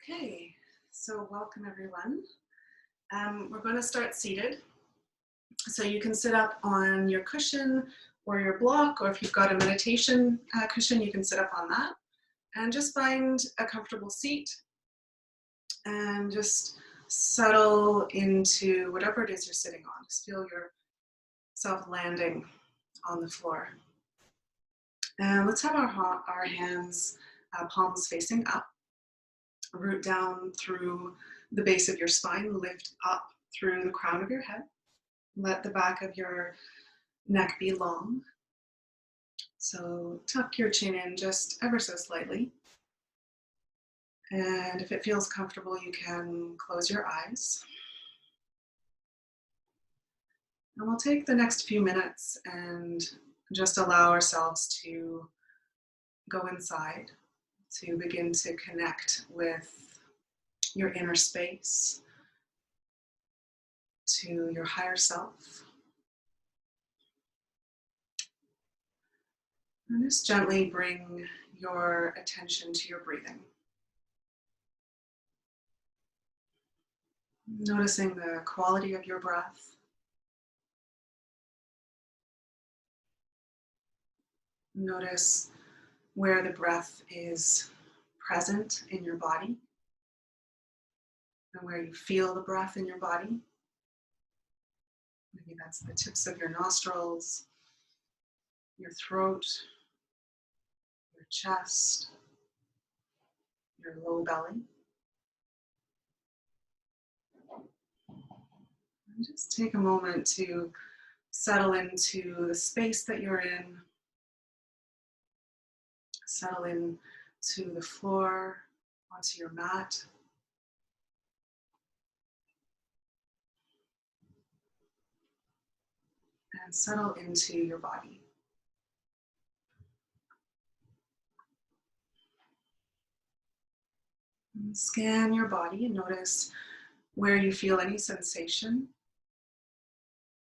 Okay, so welcome everyone. We're going to start seated. So you can sit up on your cushion or your block, or if you've got a meditation cushion, you can sit up on that. And just find a comfortable seat and just settle into whatever it is you're sitting on. Just feel yourself landing on the floor. And let's have our hands, palms facing up. Root down through the base of your spine, lift up through the crown of your head. Let the back of your neck be long. So tuck your chin in just ever so slightly. And if it feels comfortable, you can close your eyes. And we'll take the next few minutes and just allow ourselves to go inside, to begin to connect with your inner space, to your higher self. And just gently bring your attention to your breathing. Noticing the quality of your breath. Notice where the breath is present in your body and where you feel the breath in your body. Maybe that's the tips of your nostrils, your throat, your chest, your low belly. And just take a moment to settle into the space that you're in. Settle in to the floor, onto your mat. And settle into your body. And scan your body and notice where you feel any sensation,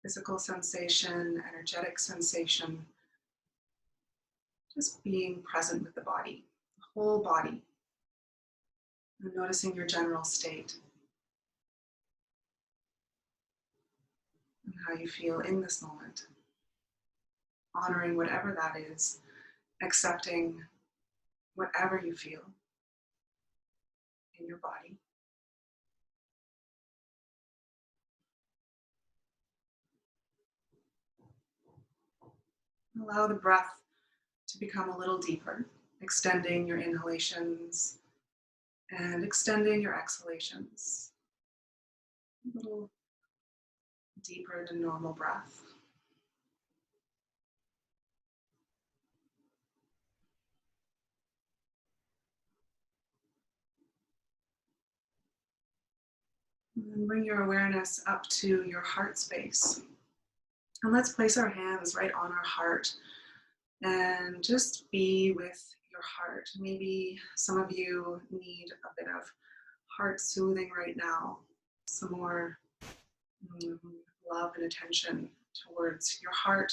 physical sensation, energetic sensation, just being present with the body, the whole body, and noticing your general state and how you feel in this moment, honoring whatever that is, accepting whatever you feel in your body. Allow the breath to become a little deeper, extending your inhalations and extending your exhalations. A little deeper than normal breath. And bring your awareness up to your heart space. And let's place our hands right on our heart and just be with your heart. Maybe some of you need a bit of heart soothing right now, some more love and attention towards your heart.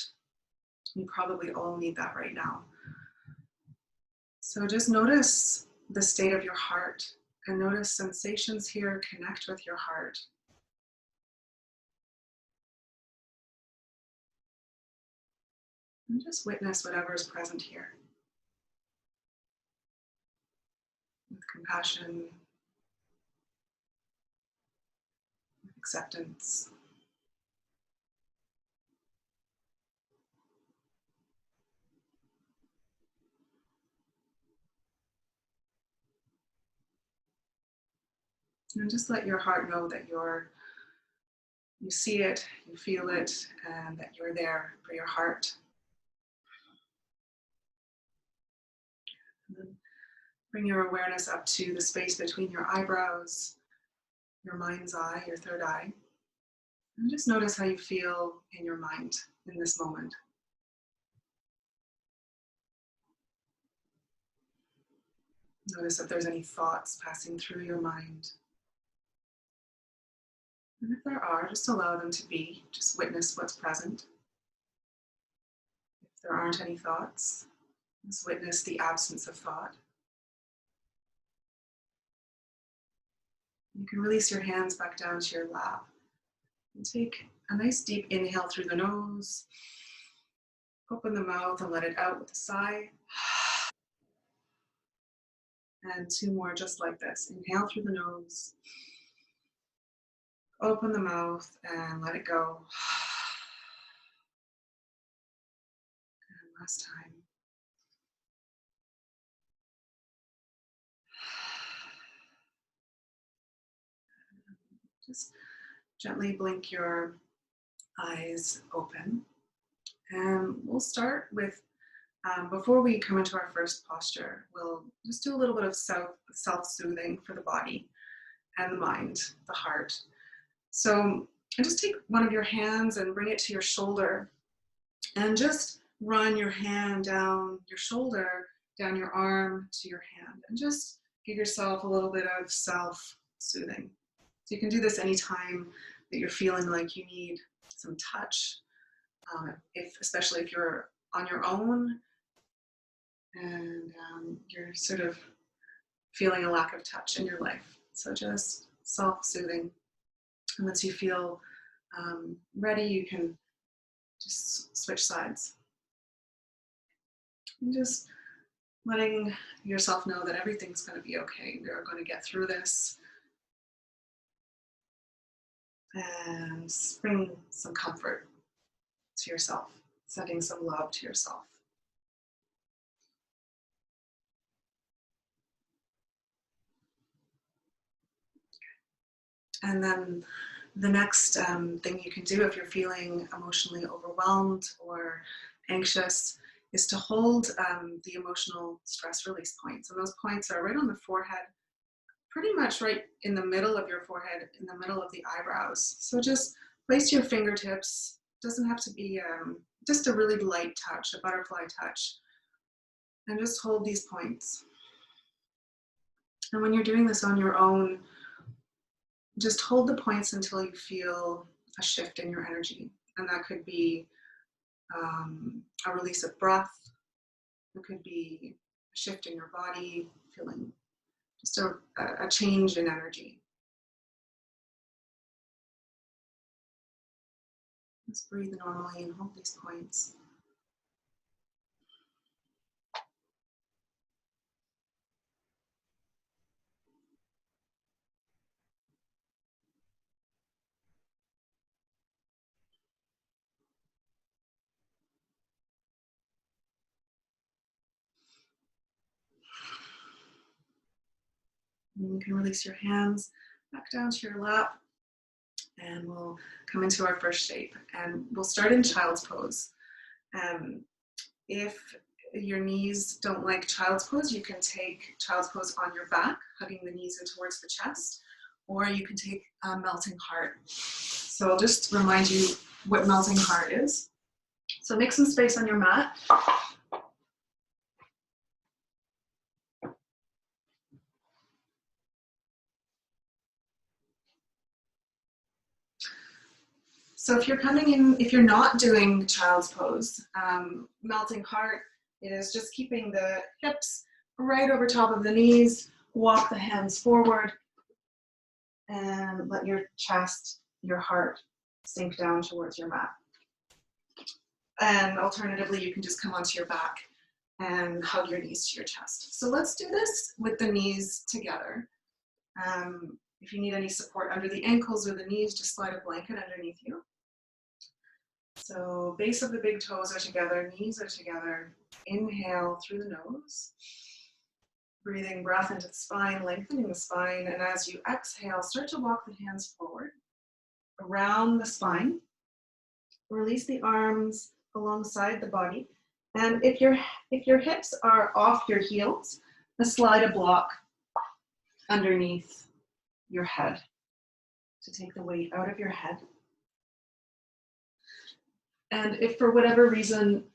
You probably all need that right now. So just notice the state of your heart and notice sensations here. Connect with your heart. And just witness whatever is present here. With compassion, with acceptance. And just let your heart know that you see it, you feel it, and that you're there for your heart. And then bring your awareness up to the space between your eyebrows, your mind's eye, your third eye. And just notice how you feel in your mind in this moment. Notice if there's any thoughts passing through your mind. And if there are, just allow them to be. Just witness what's present. If there aren't any thoughts, just witness the absence of thought. You can release your hands back down to your lap. And take a nice deep inhale through the nose. Open the mouth and let it out with a sigh. And two more just like this. Inhale through the nose. Open the mouth and let it go. And last time. Just gently blink your eyes open. And we'll start with, before we come into our first posture, we'll just do a little bit of self-soothing for the body and the mind, the heart. So just take one of your hands and bring it to your shoulder and just run your hand down your shoulder, down your arm to your hand, and just give yourself a little bit of self-soothing. So you can do this anytime that you're feeling like you need some touch, especially if you're on your own and you're sort of feeling a lack of touch in your life. So just self-soothing. And once you feel ready, you can just switch sides. And just letting yourself know that everything's going to be okay. We're going to get through this. And bring some comfort to yourself, sending some love to yourself. And then the next thing you can do if you're feeling emotionally overwhelmed or anxious is to hold the emotional stress release points. And those points are right on the forehead, pretty much right in the middle of your forehead, in the middle of the eyebrows. So just place your fingertips, doesn't have to be just a really light touch, a butterfly touch, and just hold these points. And when you're doing this on your own, just hold the points until you feel a shift in your energy. And that could be a release of breath. It could be a shift in your body, feeling just a change in energy. Just breathe normally and hold these points. And you can release your hands back down to your lap. And we'll come into our first shape. And we'll start in child's pose. If your knees don't like child's pose, you can take child's pose on your back, hugging the knees in towards the chest, or you can take a melting heart. So I'll just remind you what melting heart is. So make some space on your mat. So if you're coming in, if you're not doing child's pose, melting heart is just keeping the hips right over top of the knees, walk the hands forward, and let your chest, your heart sink down towards your mat. And alternatively, you can just come onto your back and hug your knees to your chest. So let's do this with the knees together. If you need any support under the ankles or the knees, just slide a blanket underneath you. So base of the big toes are together, knees are together. Inhale through the nose. Breathing breath into the spine, lengthening the spine. And as you exhale, start to walk the hands forward, around the spine. Release the arms alongside the body. And if your hips are off your heels, slide a block underneath your head to take the weight out of your head. And if for whatever reason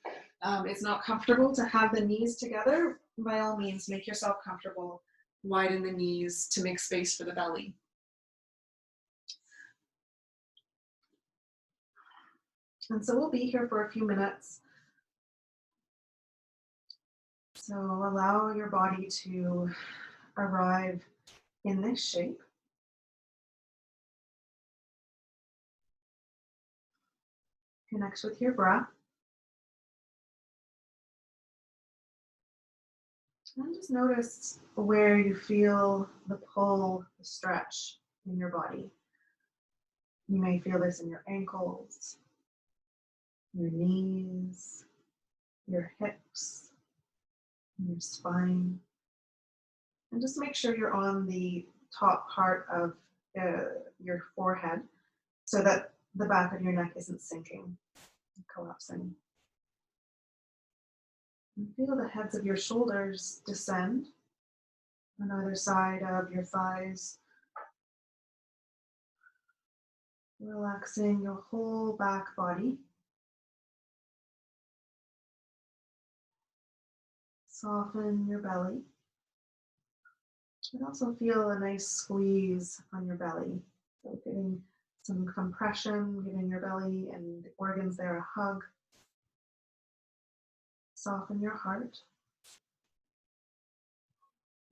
it's not comfortable to have the knees together, by all means, make yourself comfortable. Widen the knees to make space for the belly. And so we'll be here for a few minutes. So allow your body to arrive in this shape. Connect with your breath. And just notice where you feel the pull, the stretch in your body. You may feel this in your ankles, your knees, your hips, your spine. And just make sure you're on the top part of your forehead so that the back of your neck isn't sinking, collapsing. And feel the heads of your shoulders descend on either side of your thighs, relaxing your whole back body. Soften your belly. And also feel a nice squeeze on your belly. So getting some compression, giving your belly and the organs there a hug. Soften your heart.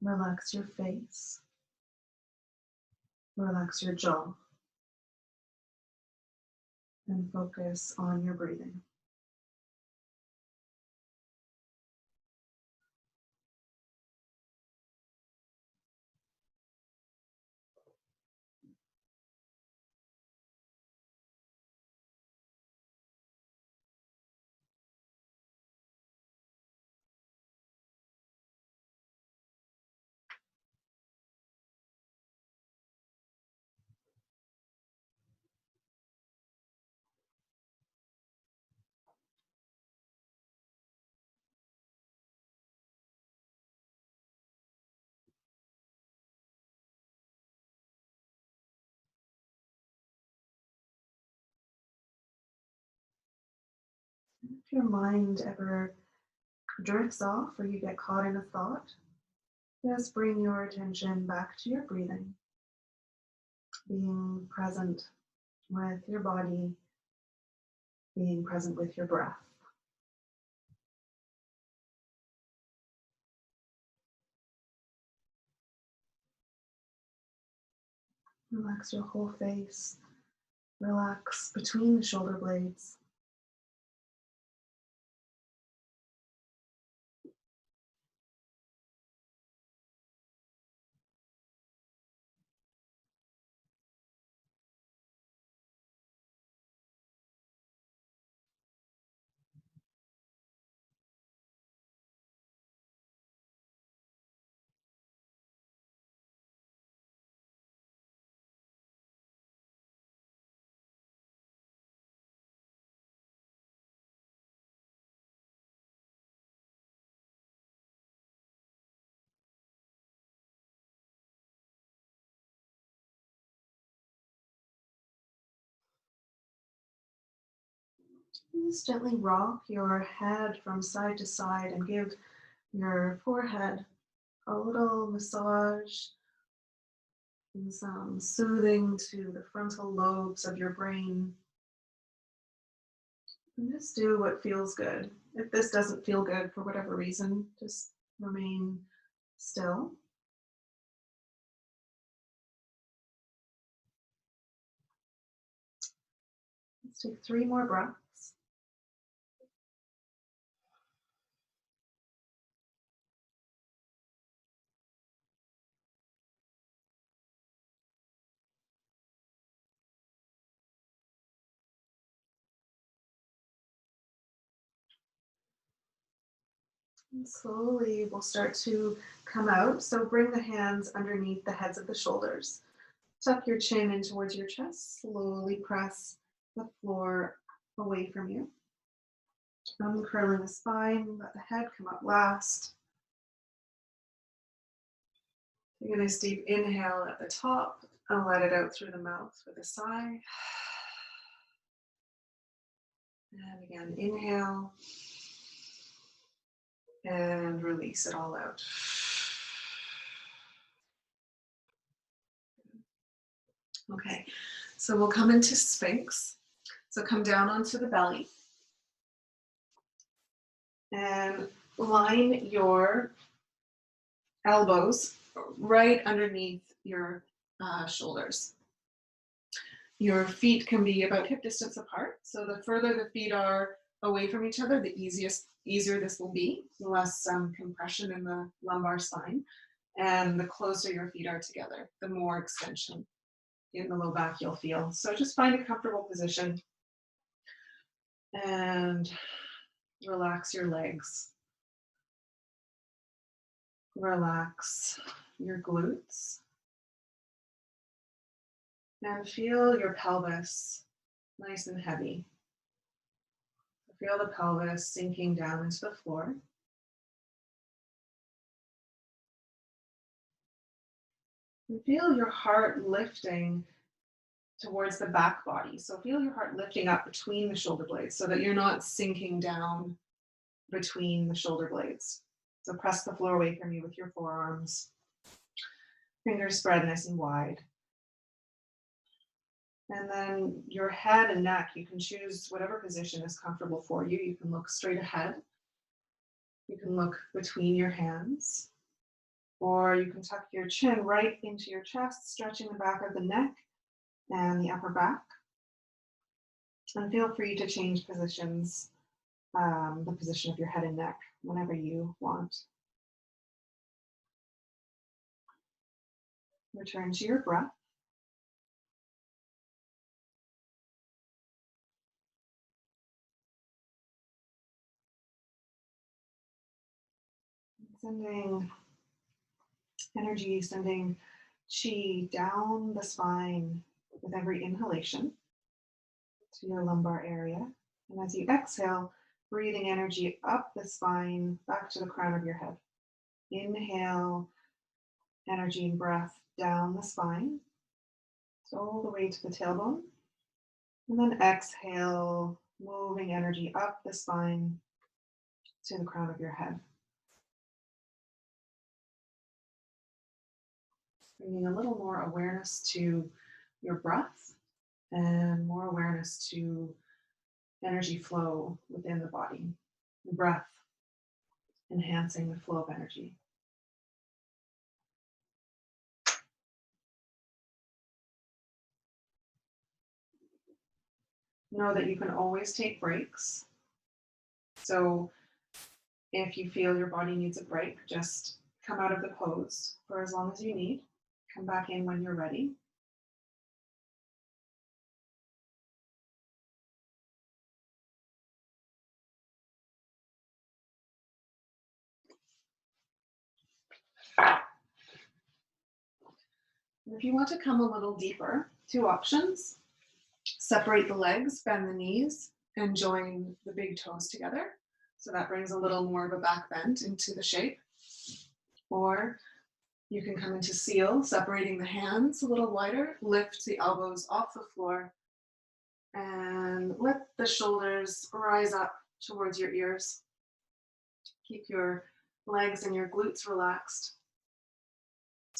Relax your face. Relax your jaw. And focus on your breathing. If your mind ever drifts off or you get caught in a thought, just bring your attention back to your breathing, being present with your body, being present with your breath. Relax your whole face. Relax between the shoulder blades. Just gently rock your head from side to side and give your forehead a little massage and some soothing to the frontal lobes of your brain. And just do what feels good. If this doesn't feel good for whatever reason, just remain still. Let's take 3 more breaths. And slowly we'll start to come out. So bring the hands underneath the heads of the shoulders. Tuck your chin in towards your chest. Slowly press the floor away from you. Uncurling the spine, let the head come up last. Take a nice deep inhale at the top and let it out through the mouth with a sigh. And again, inhale and release it all out. Okay, so we'll come into Sphinx. So come down onto the belly and line your elbows right underneath your shoulders. Your feet can be about hip distance apart. So the further the feet are away from each other, the easier this will be, less compression in the lumbar spine. And the closer your feet are together, the more extension in the low back you'll feel. So just find a comfortable position and relax your legs. Relax your glutes. And feel your pelvis nice and heavy. Feel the pelvis sinking down into the floor. And feel your heart lifting towards the back body. So feel your heart lifting up between the shoulder blades so that you're not sinking down between the shoulder blades. So press the floor away from you with your forearms. Fingers spread nice and wide. And then your head and neck, you can choose whatever position is comfortable for you. You can look straight ahead. You can look between your hands. Or you can tuck your chin right into your chest, stretching the back of the neck and the upper back. And feel free to change positions, the position of your head and neck, whenever you want. Return to your breath. Sending energy, sending chi down the spine with every inhalation to your lumbar area. And as you exhale, breathing energy up the spine, back to the crown of your head. Inhale, energy and breath down the spine, so all the way to the tailbone. And then exhale, moving energy up the spine to the crown of your head. Bringing a little more awareness to your breath and more awareness to energy flow within the body. The breath enhancing the flow of energy. Know that you can always take breaks. So if you feel your body needs a break, just come out of the pose for as long as you need. Come back in when you're ready. And if you want to come a little deeper, 2 options. Separate the legs, bend the knees, and join the big toes together. So that brings a little more of a back bend into the shape. Or you can come into seal, separating the hands a little wider, lift the elbows off the floor, and let the shoulders rise up towards your ears. Keep your legs and your glutes relaxed.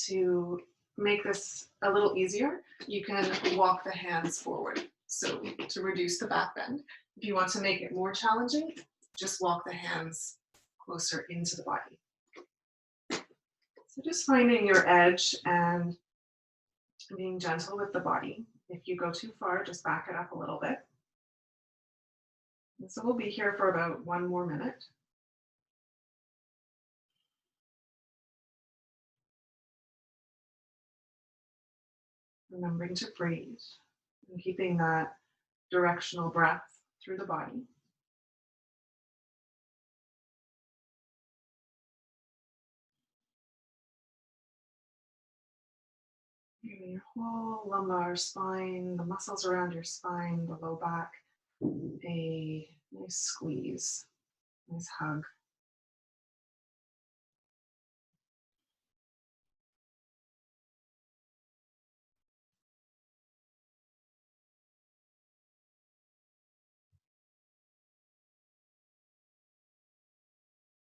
To make this a little easier, you can walk the hands forward, so to reduce the back bend. If you want to make it more challenging, just walk the hands closer into the body. So just finding your edge and being gentle with the body. If you go too far, just back it up a little bit. And so we'll be here for about 1 more minute. Remembering to breathe and keeping that directional breath through the body. Moving your whole lumbar spine, the muscles around your spine, the low back, a nice squeeze, nice hug.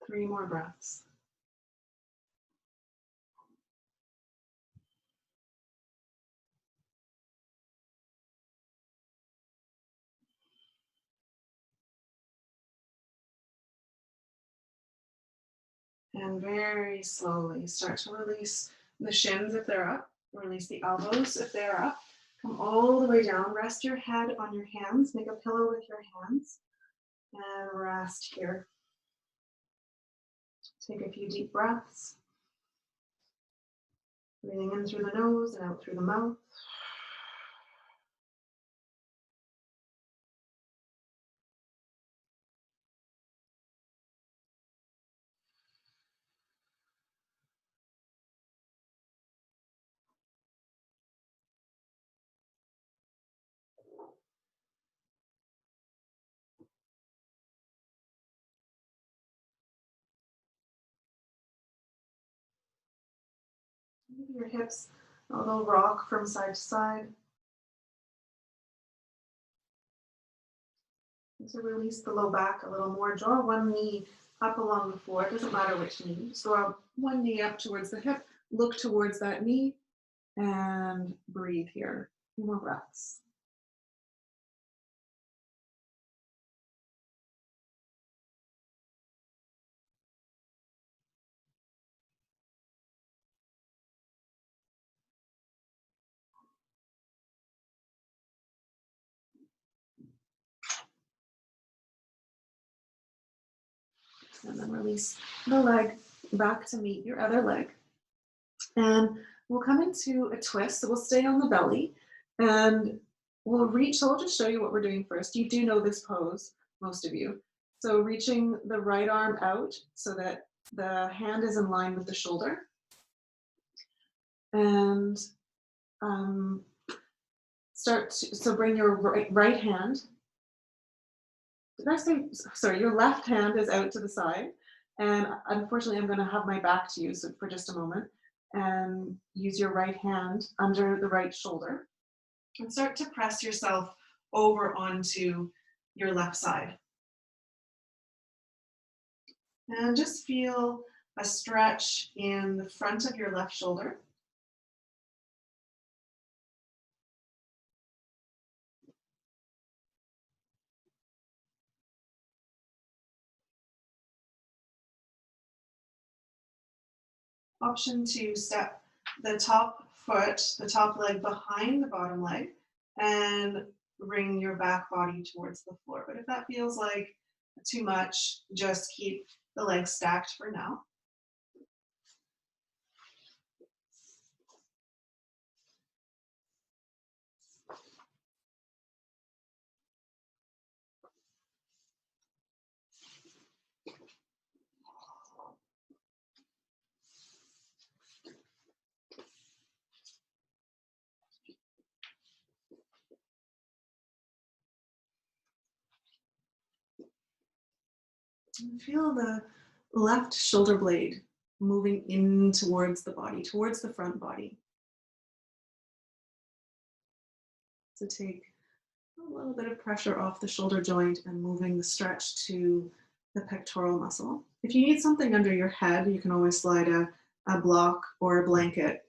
Three more breaths. And very slowly start to release the shins if they're up, release the elbows if they're up, Come all the way down. Rest your head on your hands. Make a pillow with your hands and rest here. Take a few deep breaths. Breathing in through the nose and out through the mouth. Maybe your hips a little rock from side to side. And to release the low back a little more, draw one knee up along the floor. It doesn't matter which knee. Just draw one knee up towards the hip. Look towards that knee and breathe here. A few more breaths. And then release the leg back to meet your other leg. And we'll come into a twist. So we'll stay on the belly and we'll reach. So I'll just show you what we're doing first. You do know this pose, most of you. So reaching the right arm out so that the hand is in line with the shoulder. And so bring your right hand. Did I say, sorry, your left hand is out to the side. And unfortunately, I'm going to have my back to you for just a moment. And use your right hand under the right shoulder. And start to press yourself over onto your left side. And just feel a stretch in the front of your left shoulder. Option to step the top foot, the top leg behind the bottom leg, and bring your back body towards the floor. But if that feels like too much, just keep the legs stacked for now. And feel the left shoulder blade moving in towards the body, towards the front body. So take a little bit of pressure off the shoulder joint and moving the stretch to the pectoral muscle. If you need something under your head, you can always slide a block or a blanket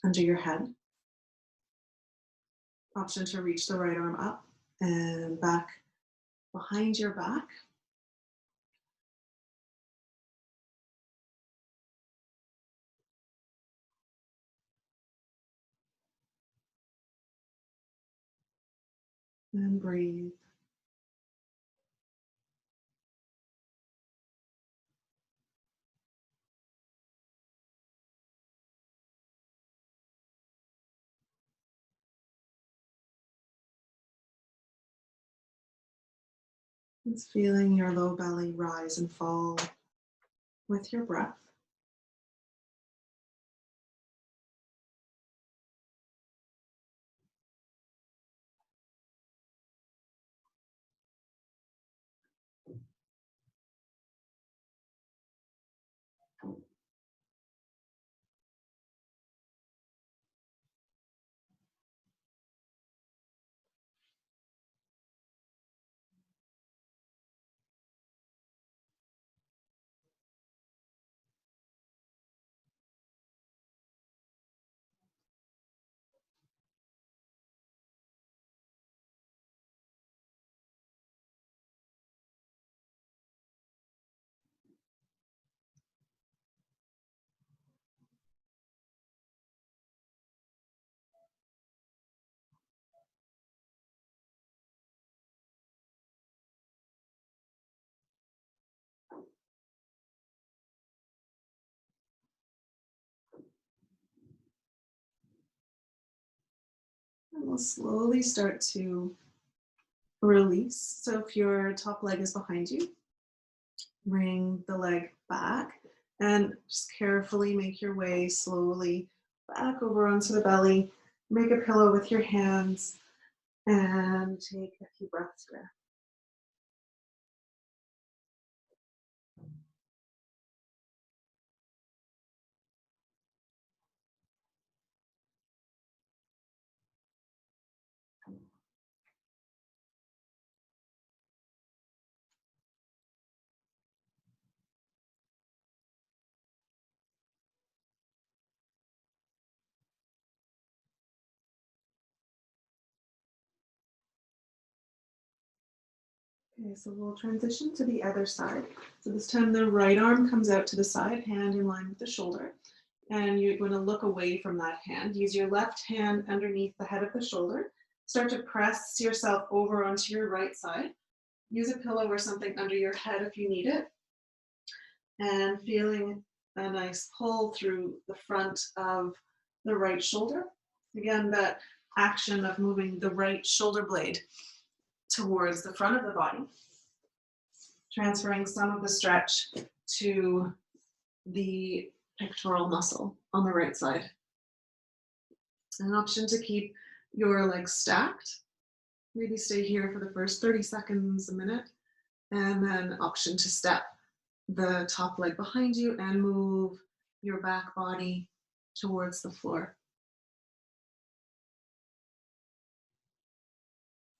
under your head. Option to reach the right arm up and back behind your back. And breathe. It's feeling your low belly rise and fall with your breath. we'll slowly start to release. So if your top leg is behind you, bring the leg back and just carefully make your way slowly back over onto the belly. Make a pillow with your hands and take a few breaths here. Okay, so we'll transition to the other side. So this time the right arm comes out to the side, hand in line with the shoulder. And you're going to look away from that hand. Use your left hand underneath the head of the shoulder. Start to press yourself over onto your right side. Use a pillow or something under your head if you need it. And feeling a nice pull through the front of the right shoulder. Again, that action of moving the right shoulder blade towards the front of the body, transferring some of the stretch to the pectoral muscle on the right side. An option to keep your legs stacked. Maybe stay here for the first 30 seconds, a minute, and then option to step the top leg behind you and move your back body towards the floor.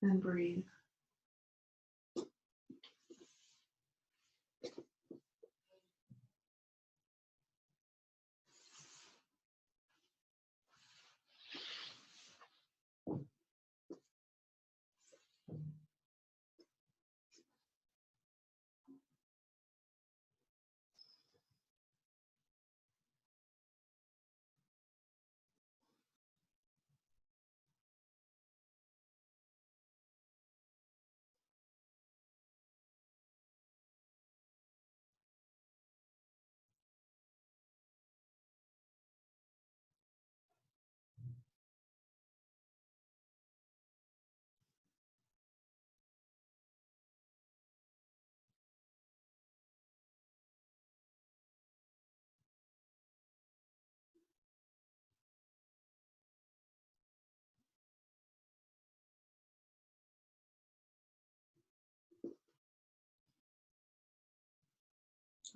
And breathe.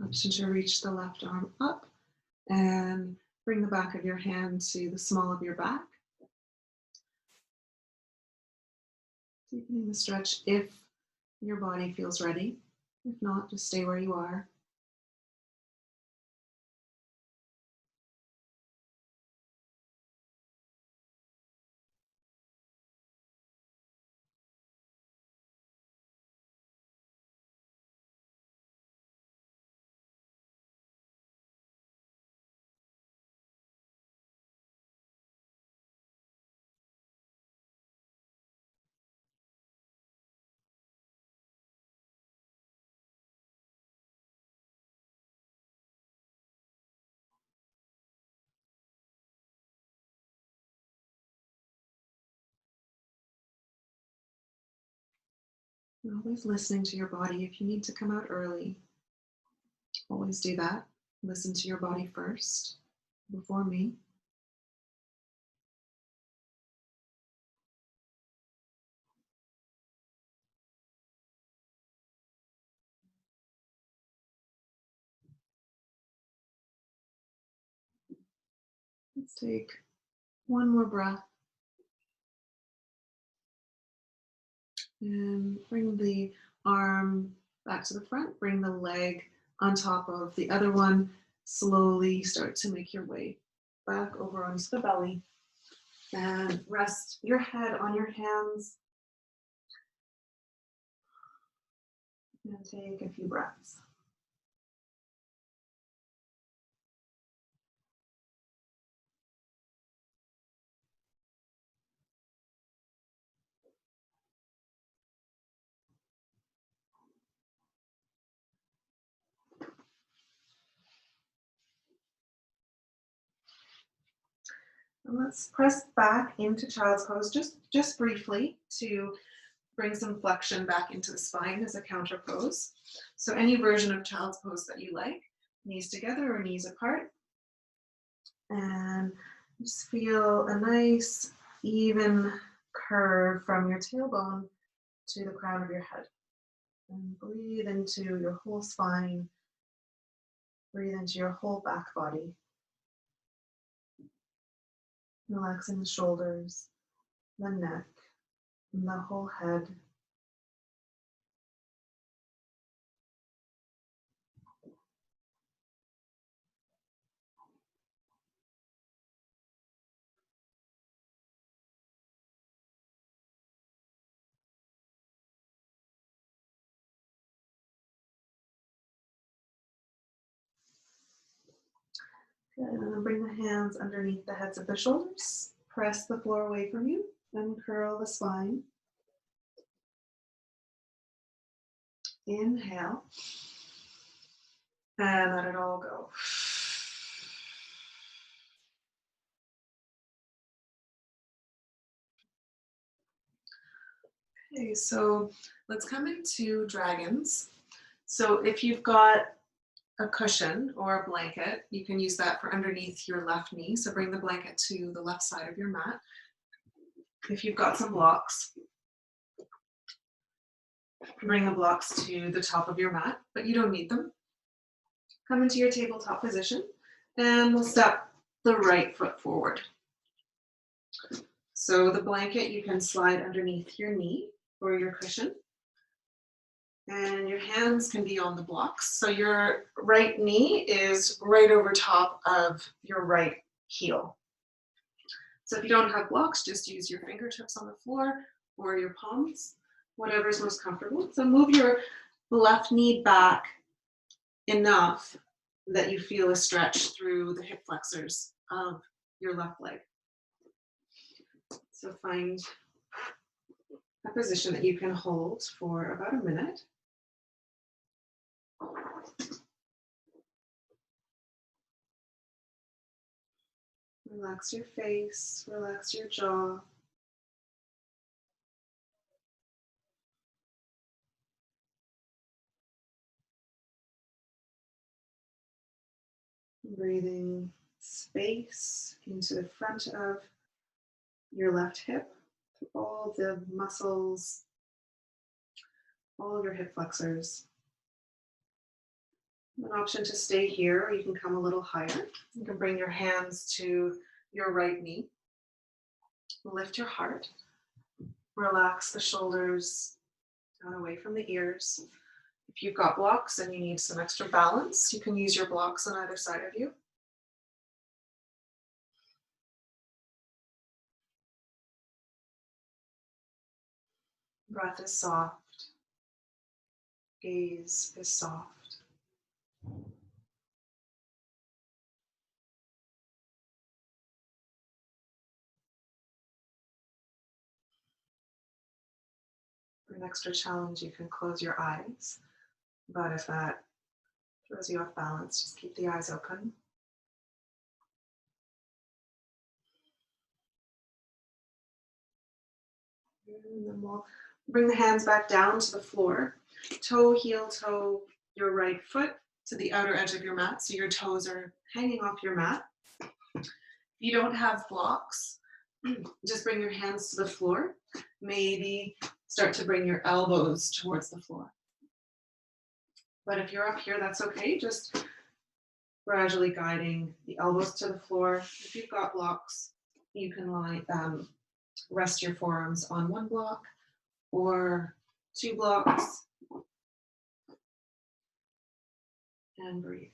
Option to reach the left arm up and bring the back of your hand to the small of your back. Deepening the stretch if your body feels ready. If not, just stay where you are. You're always listening to your body. If you need to come out early, always do that. Listen to your body first, before me. Let's take one more breath and bring the arm back to the front. Bring the leg on top of the other one. Slowly start to make your way back over onto the belly. And rest your head on your hands. And take a few breaths. And let's press back into child's pose just briefly to bring some flexion back into the spine as a counter pose. So any version of child's pose that you like, knees together or knees apart. And just feel a nice even curve from your tailbone to the crown of your head. And breathe into your whole spine. Breathe into your whole back body. Relaxing the shoulders, the neck, and the whole head. Good. And then bring the hands underneath the heads of the shoulders. Press the floor away from you and curl the spine. Inhale. And let it all go. Okay, so let's come into dragons. So if you've got a cushion or a blanket, you can use that for underneath your left knee. So bring the blanket to the left side of your mat. If you've got some blocks, bring the blocks to the top of your mat, but you don't need them. Come into your tabletop position, and we'll step the right foot forward. So the blanket you can slide underneath your knee or your cushion, and your hands can be on the blocks. So your right knee is right over top of your right heel. So if you don't have blocks, just use your fingertips on the floor or your palms, whatever is most comfortable. So move your left knee back enough that you feel a stretch through the hip flexors of your left leg. So find a position that you can hold for about a minute. Relax your face, relax your jaw. Breathing space into the front of your left hip, through all the muscles, all of your hip flexors. An option to stay here, or you can come a little higher. You can bring your hands to your right knee. Lift your heart. Relax the shoulders down away from the ears. If you've got blocks and you need some extra balance, you can use your blocks on either side of you. Breath is soft. Gaze is soft. For an extra challenge, you can close your eyes. But if that throws you off balance, just keep the eyes open. And then we'll bring the hands back down to the floor. Toe, heel, toe, your right foot to the outer edge of your mat. So your toes are hanging off your mat. If you don't have blocks, just bring your hands to the floor. Maybe start to bring your elbows towards the floor. But if you're up here, that's okay. Just gradually guiding the elbows to the floor. If you've got blocks, you can rest your forearms on one block or two blocks and breathe.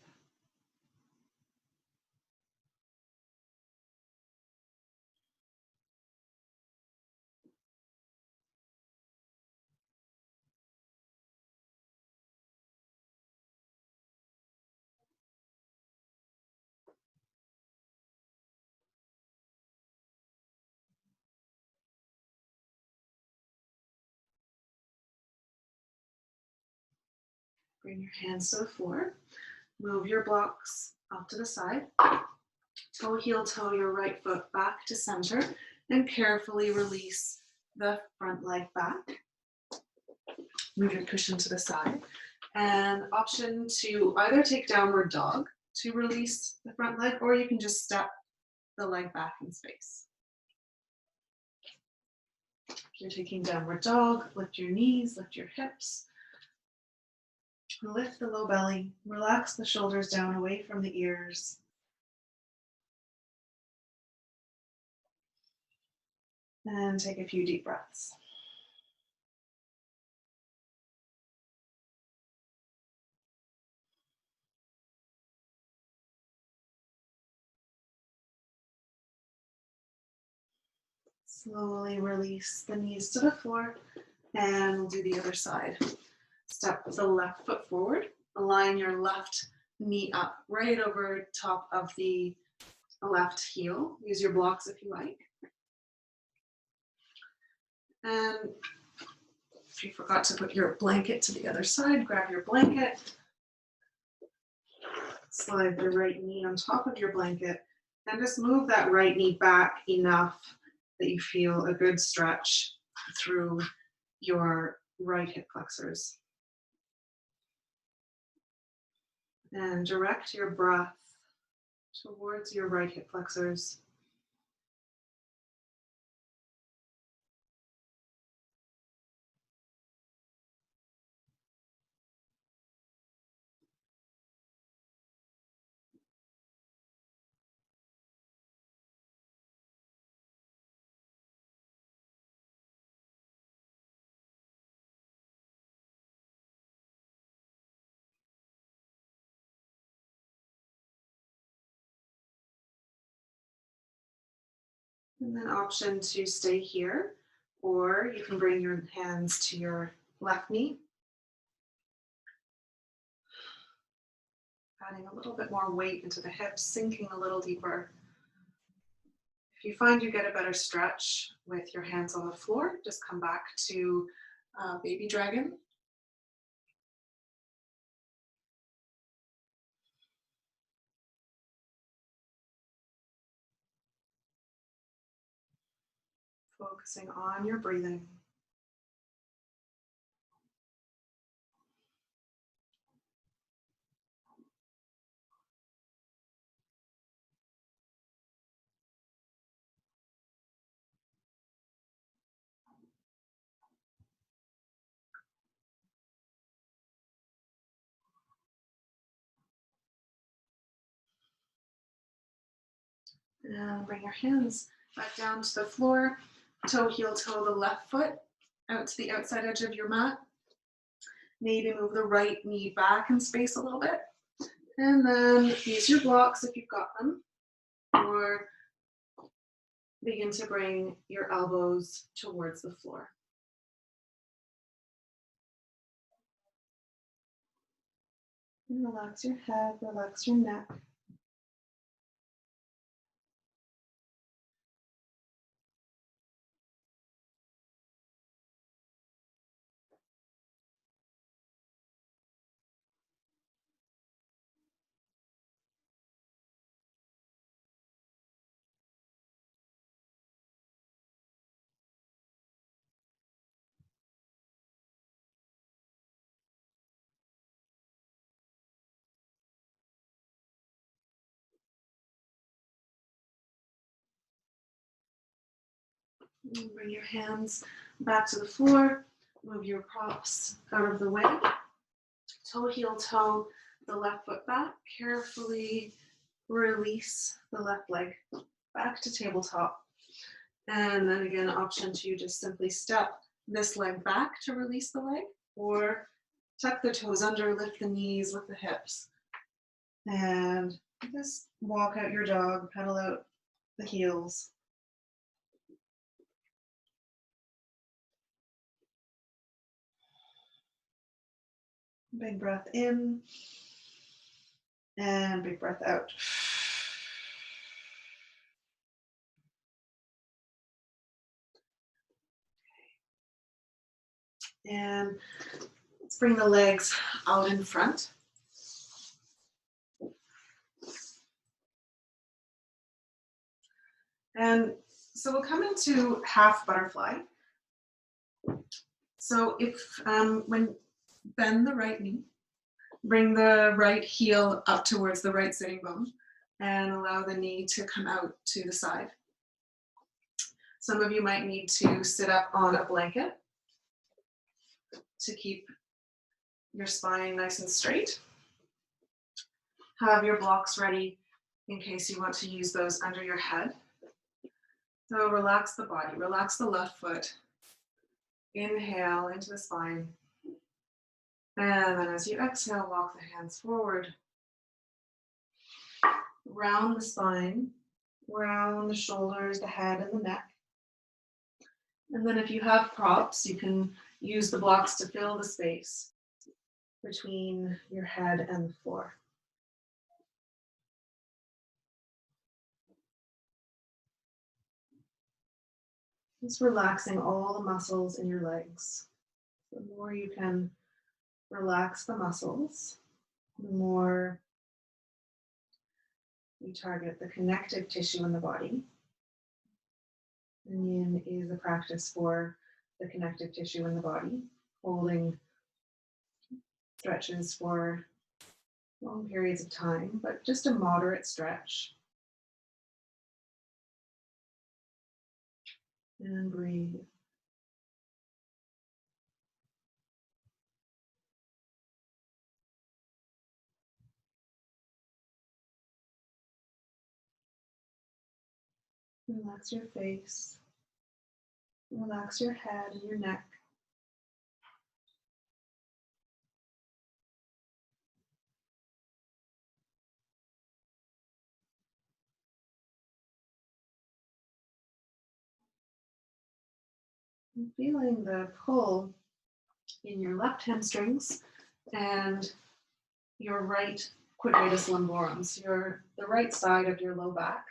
Bring your hands to the floor. Move your blocks off to the side. Toe, heel, toe your right foot back to center and carefully release the front leg back. Move your cushion to the side. And option to either take downward dog to release the front leg, or you can just step the leg back in space. If you're taking downward dog, lift your knees, lift your hips. Lift the low belly, relax the shoulders down away from the ears. And take a few deep breaths. Slowly release the knees to the floor, and we'll do the other side. Step the left foot forward, align your left knee up right over top of the left heel. Use your blocks if you like. And if you forgot to put your blanket to the other side, grab your blanket. Slide the right knee on top of your blanket and just move that right knee back enough that you feel a good stretch through your right hip flexors. And direct your breath towards your right hip flexors. And then option to stay here, or you can bring your hands to your left knee, adding a little bit more weight into the hips, sinking a little deeper. If you find you get a better stretch with your hands on the floor, just come back to baby dragon. Focusing on your breathing. And bring your hands back down to the floor. Toe, heel, toe the left foot out to the outside edge of your mat. Maybe move the right knee back in space a little bit. And then use your blocks if you've got them. Or begin to bring your elbows towards the floor. And relax your head, relax your neck. And bring your hands back to the floor. Move your props out of the way. Toe, heel, toe the left foot back. Carefully release the left leg back to tabletop. And then again, option to just simply step this leg back to release the leg, or tuck the toes under, lift the knees, lift the hips. And just walk out your dog, pedal out the heels. Big breath in and big breath out. And let's bring the legs out in front. And so we'll come into half butterfly. So if when bend the right knee, bring the right heel up towards the right sitting bone and allow the knee to come out to the side. Some of you might need to sit up on a blanket to keep your spine nice and straight. Have your blocks ready in case you want to use those under your head. So relax the body, relax the left foot. Inhale into the spine. And then as you exhale, walk the hands forward. Round the spine, round the shoulders, the head, and the neck. And then if you have props, you can use the blocks to fill the space between your head and the floor. Just relaxing all the muscles in your legs. The more you can relax the muscles, the more you target the connective tissue in the body. And Yin is a practice for the connective tissue in the body, holding stretches for long periods of time, but just a moderate stretch. And breathe. Relax your face. Relax your head and your neck. And feeling the pull in your left hamstrings and your right quadratus lumborum, the right side of your low back.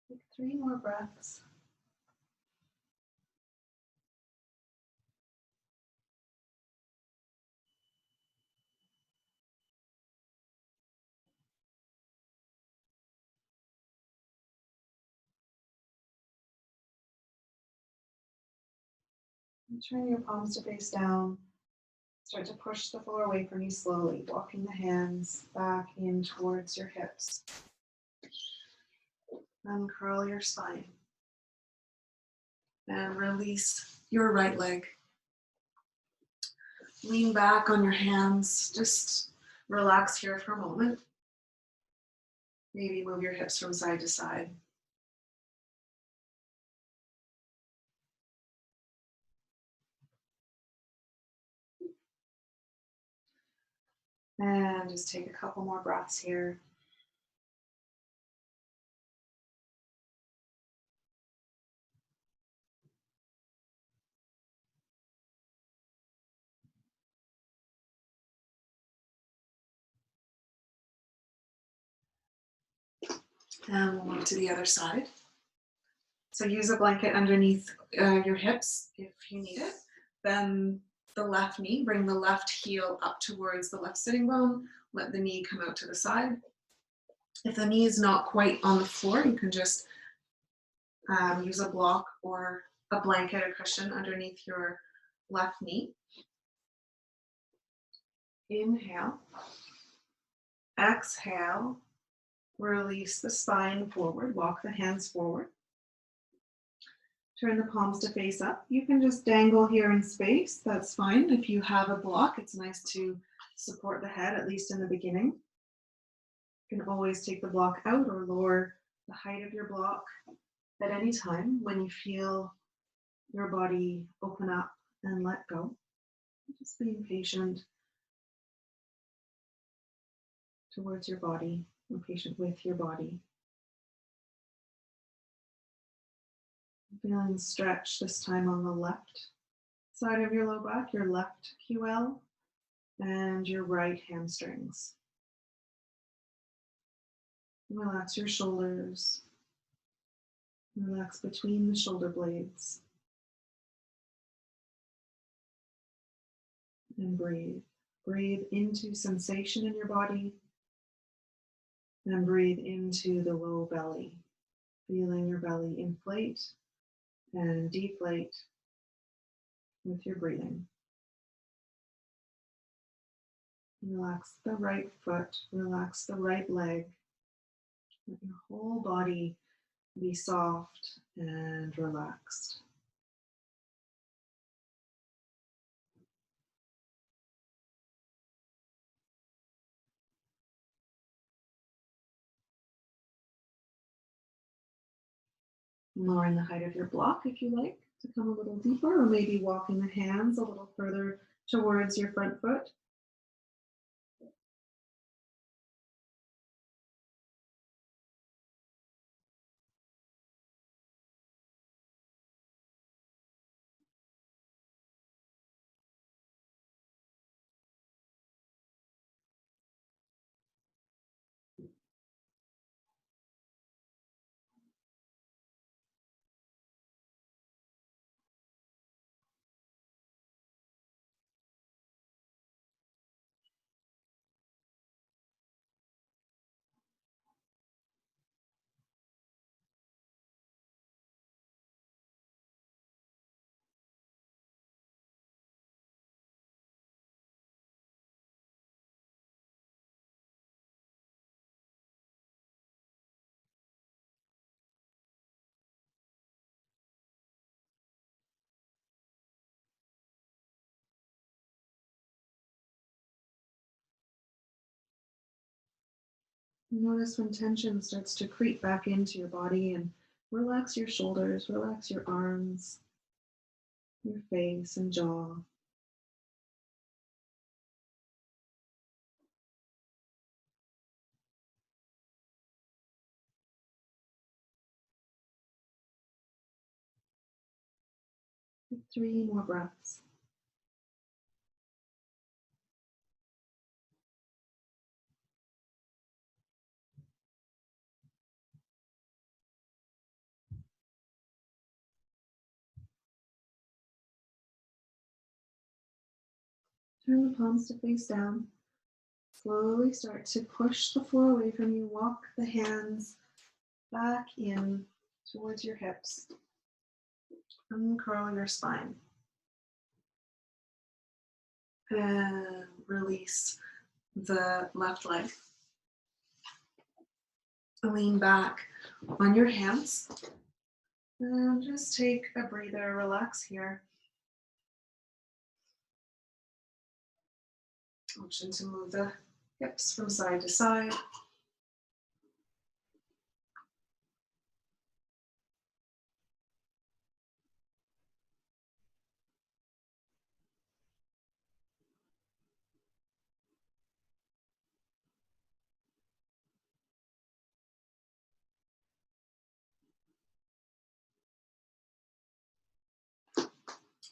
Take 3 more breaths. And turn your palms to face down. Start to push the floor away from you slowly, walking the hands back in towards your hips. Uncurl your spine. And release your right leg. Lean back on your hands. Just relax here for a moment. Maybe move your hips from side to side. And just take a couple more breaths here. And we'll move to the other side. So use a blanket underneath your hips if you need it. Then the left knee, bring the left heel up towards the left sitting bone. Let the knee come out to the side. If the knee is not quite on the floor, you can just use a block or a blanket, a cushion underneath your left knee. Inhale. Exhale. Release the spine forward. Walk the hands forward. Turn the palms to face up. You can just dangle here in space. That's fine. If you have a block, it's nice to support the head, at least in the beginning. You can always take the block out or lower the height of your block at any time when you feel your body open up and let go. Just being patient towards your body and patient with your body. Feeling stretch this time on the left side of your low back, your left QL, and your right hamstrings. Relax your shoulders. Relax between the shoulder blades. And breathe. Breathe into sensation in your body. And breathe into the low belly. Feeling your belly inflate and deflate with your breathing. Relax the right foot, relax the right leg. Let your whole body be soft and relaxed. Lowering the height of your block if you like to come a little deeper, or maybe walking the hands a little further towards your front foot. Notice when tension starts to creep back into your body, and relax your shoulders, relax your arms, your face and jaw. Take 3 more breaths. Turn the palms to face down. Slowly start to push the floor away from you. Walk the hands back in towards your hips. Uncurl your spine. And release the left leg. Lean back on your hands. And just take a breather, relax here. Option to move the hips from side to side.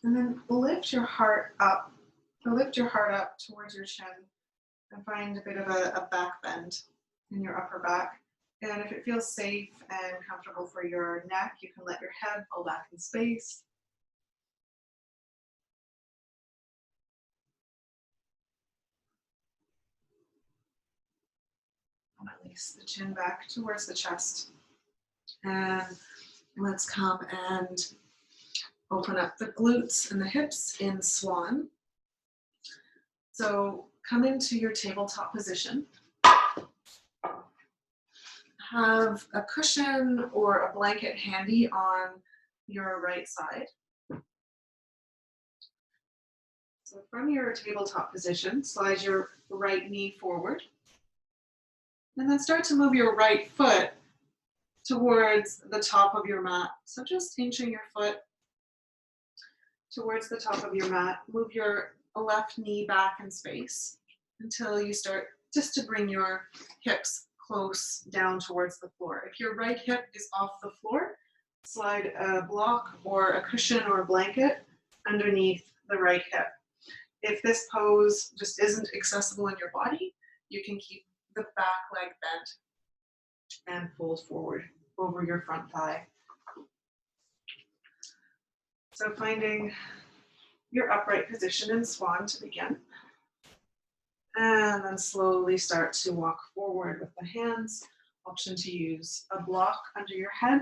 And then lift your heart up. Lift your heart up towards your chin and find a bit of a back bend in your upper back. And if it feels safe and comfortable for your neck, you can let your head fall back in space. And release the chin back towards the chest. And let's come and open up the glutes and the hips in swan. So come into your tabletop position. Have a cushion or a blanket handy on your right side. So from your tabletop position, slide your right knee forward. And then start to move your right foot towards the top of your mat. So just inching your foot towards the top of your mat. Move your left knee back in space until you start just to bring your hips close down towards the floor. If your right hip is off the floor, slide a block or a cushion or a blanket underneath the right hip. If this pose just isn't accessible in your body, you can keep the back leg bent and fold forward over your front thigh. So finding your upright position in swan to begin. And then slowly start to walk forward with the hands. Option to use a block under your head,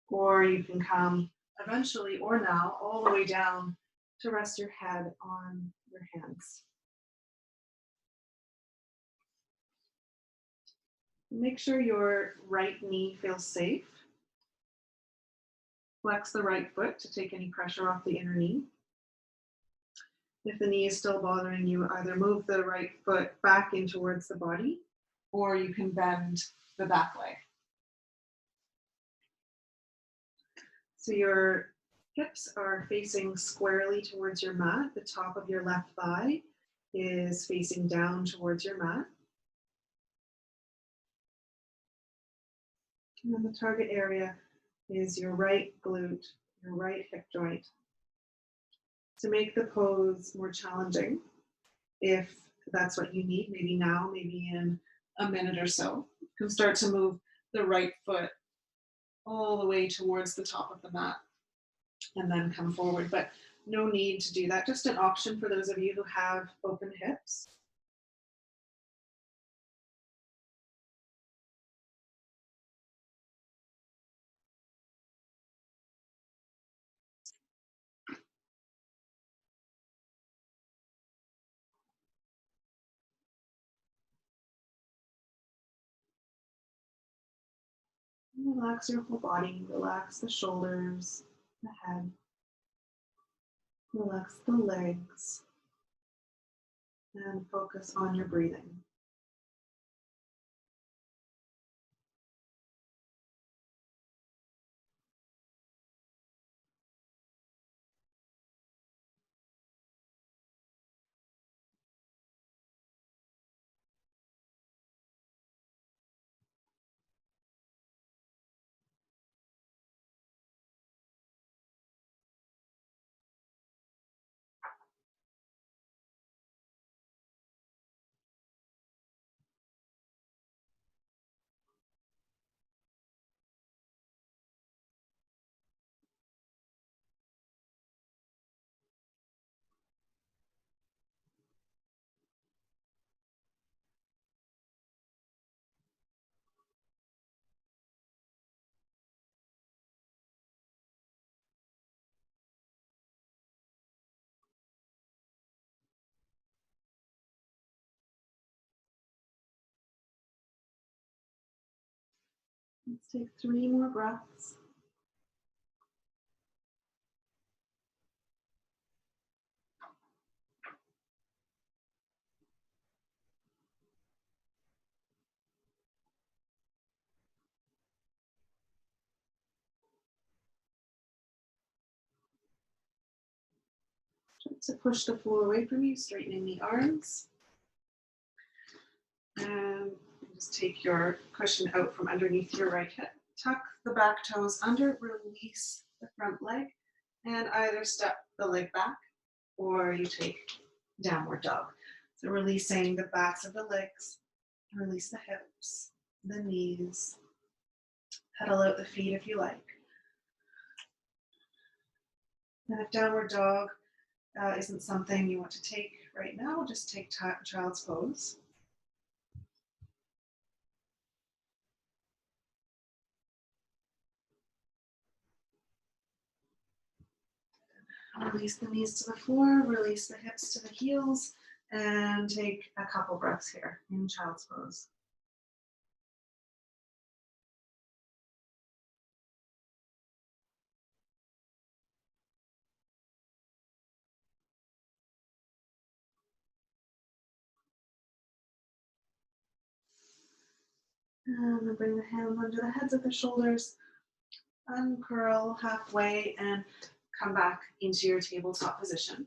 or you can come eventually or now all the way down to rest your head on your hands. Make sure your right knee feels safe. Flex the right foot to take any pressure off the inner knee. If the knee is still bothering you, either move the right foot back in towards the body, or you can bend the back leg. So your hips are facing squarely towards your mat. The top of your left thigh is facing down towards your mat. And then the target area is your right glute, your right hip joint. To make the pose more challenging, if that's what you need, maybe now, maybe in a minute or so, you can start to move the right foot all the way towards the top of the mat and then come forward. But no need to do that, just an option for those of you who have open hips. Relax your whole body, relax the shoulders, the head, relax the legs, and focus on your breathing. Let's take 3 more breaths. Try to push the floor away from you, straightening the arms. And just take your cushion out from underneath your right hip. Tuck the back toes under, release the front leg, and either step the leg back or you take downward dog. So releasing the backs of the legs, release the hips, the knees. Pedal out the feet if you like. And if downward dog isn't something you want to take right now, just take child's pose. Release the knees to the floor, release the hips to the heels, and take a couple breaths here in child's pose. And then bring the hands under the heads of the shoulders, uncurl halfway, and come back into your tabletop position.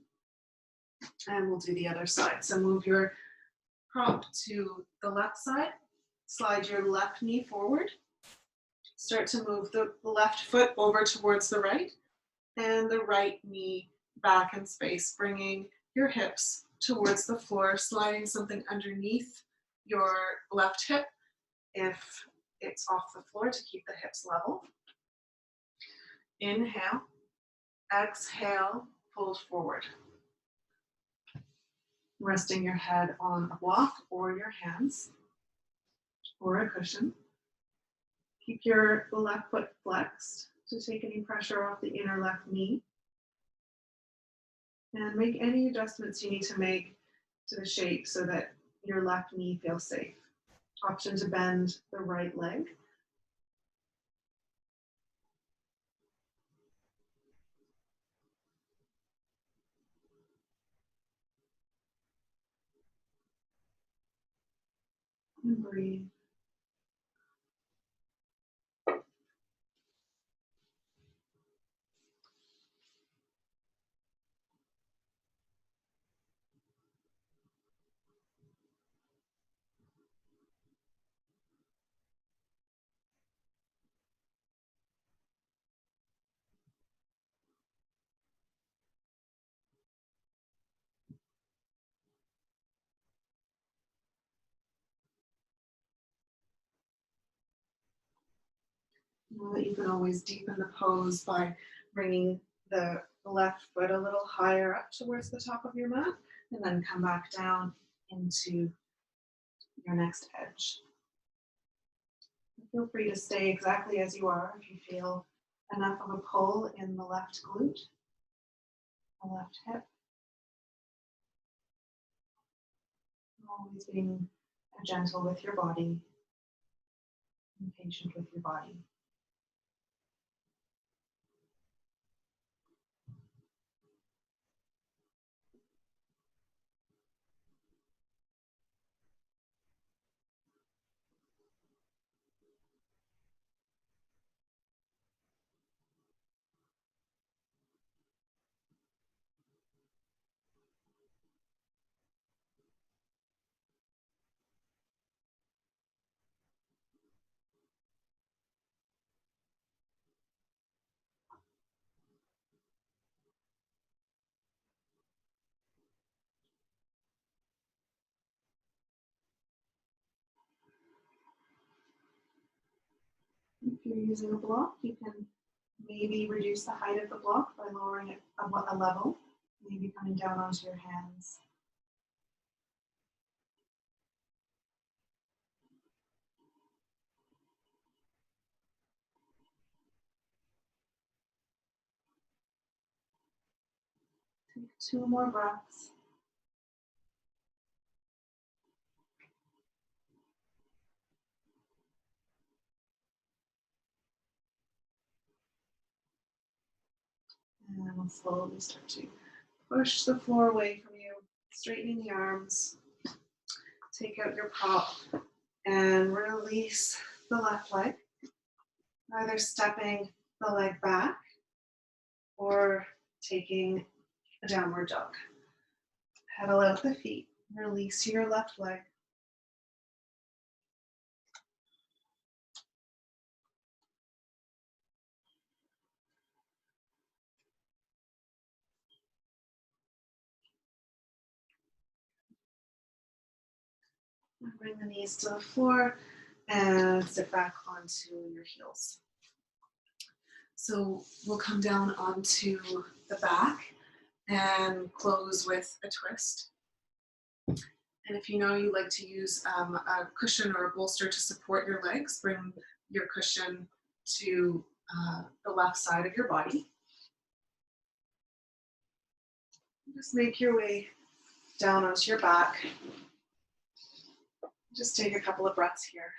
And we'll do the other side. So move your prop to the left side, slide your left knee forward, start to move the left foot over towards the right, and the right knee back in space, bringing your hips towards the floor, sliding something underneath your left hip if it's off the floor to keep the hips level. Inhale, exhale, fold forward. Resting your head on a block or your hands or a cushion. Keep your left foot flexed to take any pressure off the inner left knee. And make any adjustments you need to make to the shape so that your left knee feels safe. Option to bend the right leg. And breathe. Know that you can always deepen the pose by bringing the left foot a little higher up towards the top of your mat, and then come back down into your next edge. Feel free to stay exactly as you are if you feel enough of a pull in the left glute, the left hip. Always being gentle with your body and patient with your body. If you're using a block, you can maybe reduce the height of the block by lowering it a level, maybe coming down onto your hands. Take 2 more breaths. And then we'll slowly start to push the floor away from you, straightening the arms. Take out your prop and release the left leg, either stepping the leg back or taking a downward dog. Pedal out the feet, release your left leg. And bring the knees to the floor and sit back onto your heels. So we'll come down onto the back and close with a twist. And if you know you like to use a cushion or a bolster to support your legs, bring your cushion to the left side of your body. Just make your way down onto your back. Just take a couple of breaths here.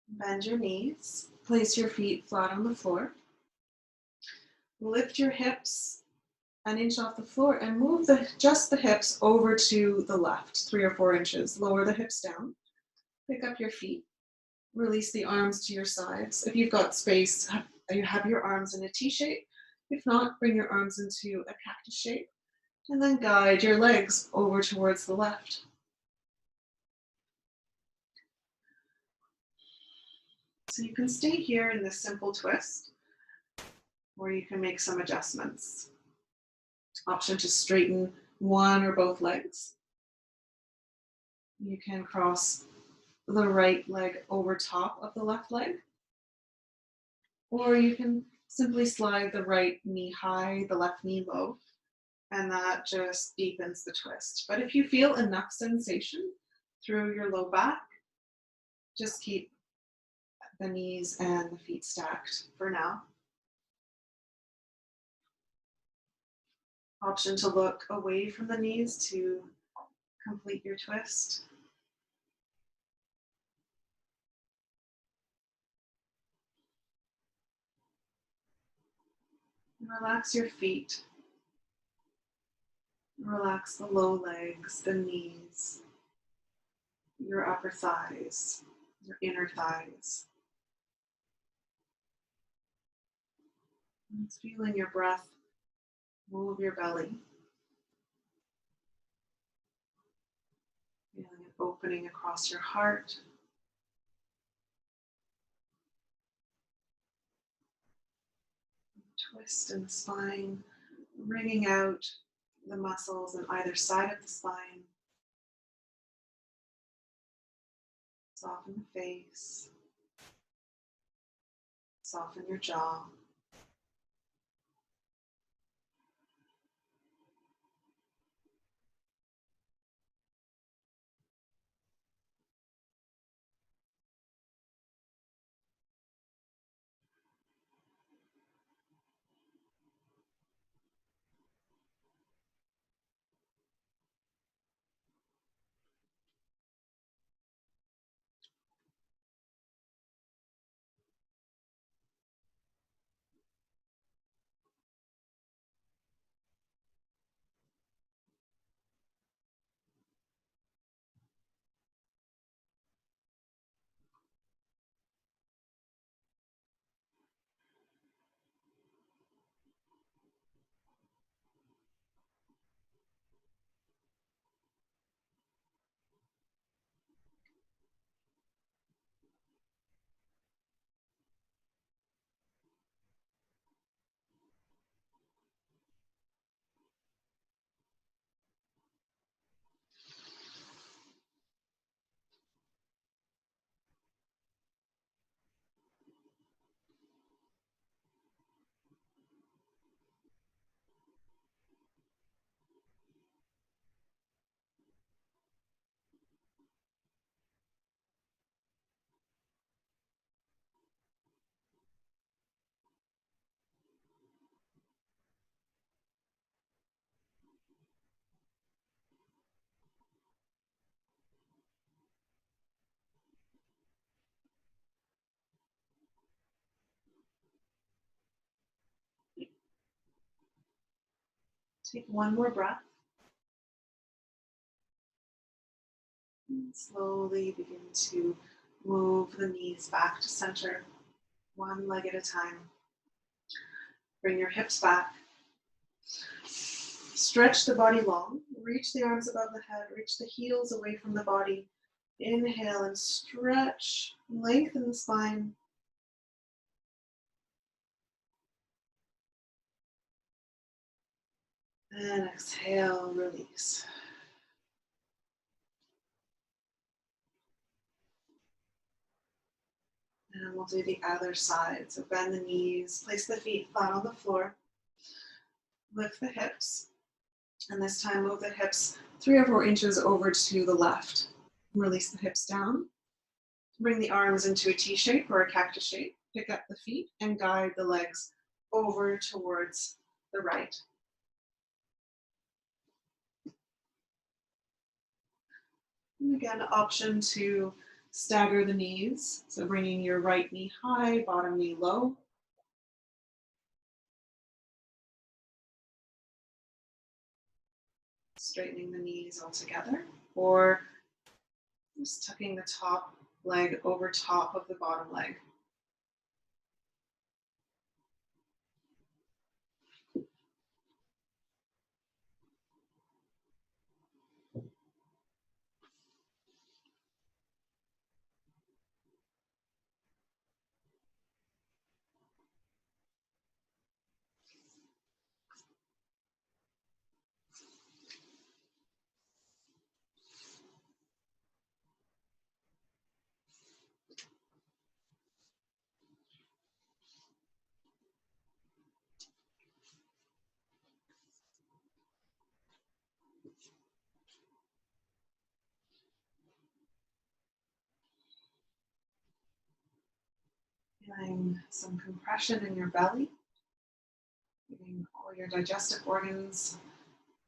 Bend your knees. Place your feet flat on the floor. Lift your hips an inch off the floor and move just the hips over to the left, 3 or 4 inches. Lower the hips down. Pick up your feet. Release the arms to your sides. If you've got space, you have your arms in a T shape. If not, bring your arms into a cactus shape. And then guide your legs over towards the left. So you can stay here in this simple twist, or you can make some adjustments. Option to straighten one or both legs. You can cross the right leg over top of the left leg, or you can simply slide the right knee high, the left knee low, and that just deepens the twist. But if you feel enough sensation through your low back, just keep the knees and the feet stacked for now. Option to look away from the knees to complete your twist. And relax your feet. Relax the low legs, the knees, your upper thighs, your inner thighs. And it's feeling your breath move your belly. Feeling it opening across your heart. Twist in the spine, wringing out the muscles on either side of the spine. Soften the face. Soften your jaw. Take one more breath. And slowly begin to move the knees back to center, one leg at a time. Bring your hips back. Stretch the body long. Reach the arms above the head. Reach the heels away from the body. Inhale and stretch, lengthen the spine. And exhale, release. And we'll do the other side. So bend the knees, place the feet flat on the floor, lift the hips, and this time move the hips 3 or 4 inches over to the left. Release the hips down. Bring the arms into a T shape or a cactus shape. Pick up the feet and guide the legs over towards the right. And again, option to stagger the knees. So bringing your right knee high, bottom knee low. Straightening the knees all together. Or just tucking the top leg over top of the bottom leg. Feeling some compression in your belly. Giving all your digestive organs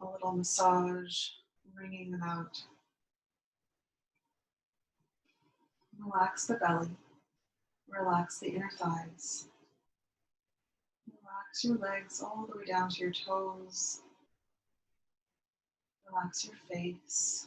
a little massage, wringing them out. Relax the belly. Relax the inner thighs. Relax your legs all the way down to your toes. Relax your face.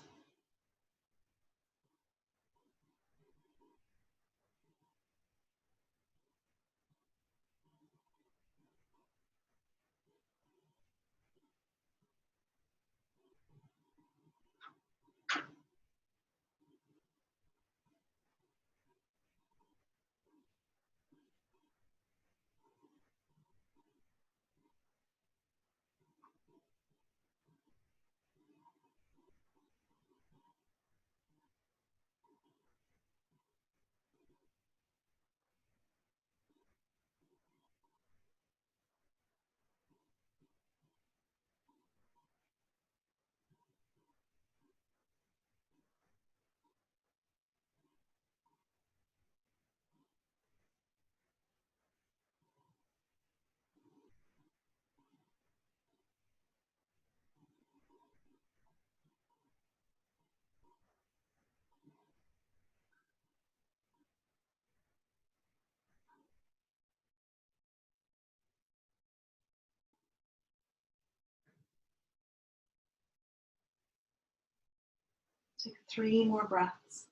Take 3 more breaths.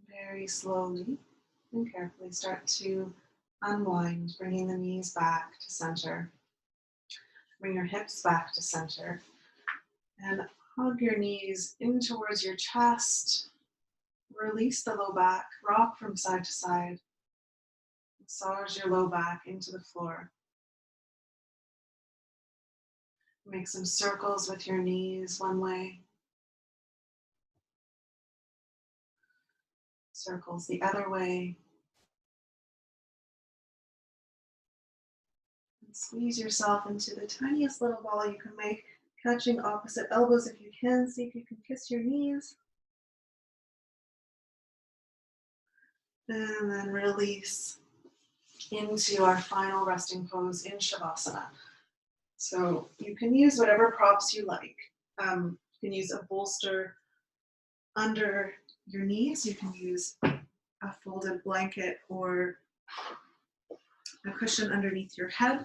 Very slowly and carefully start to unwind, bringing the knees back to center. Bring your hips back to center. And hug your knees in towards your chest. Release the low back. Rock from side to side. Massage your low back into the floor. Make some circles with your knees one way. Circles the other way. And squeeze yourself into the tiniest little ball you can make, catching opposite elbows if you can. See if you can kiss your knees. And then release into our final resting pose in Shavasana. So you can use whatever props you like. You can use a bolster under your knees. You can use a folded blanket or a cushion underneath your head.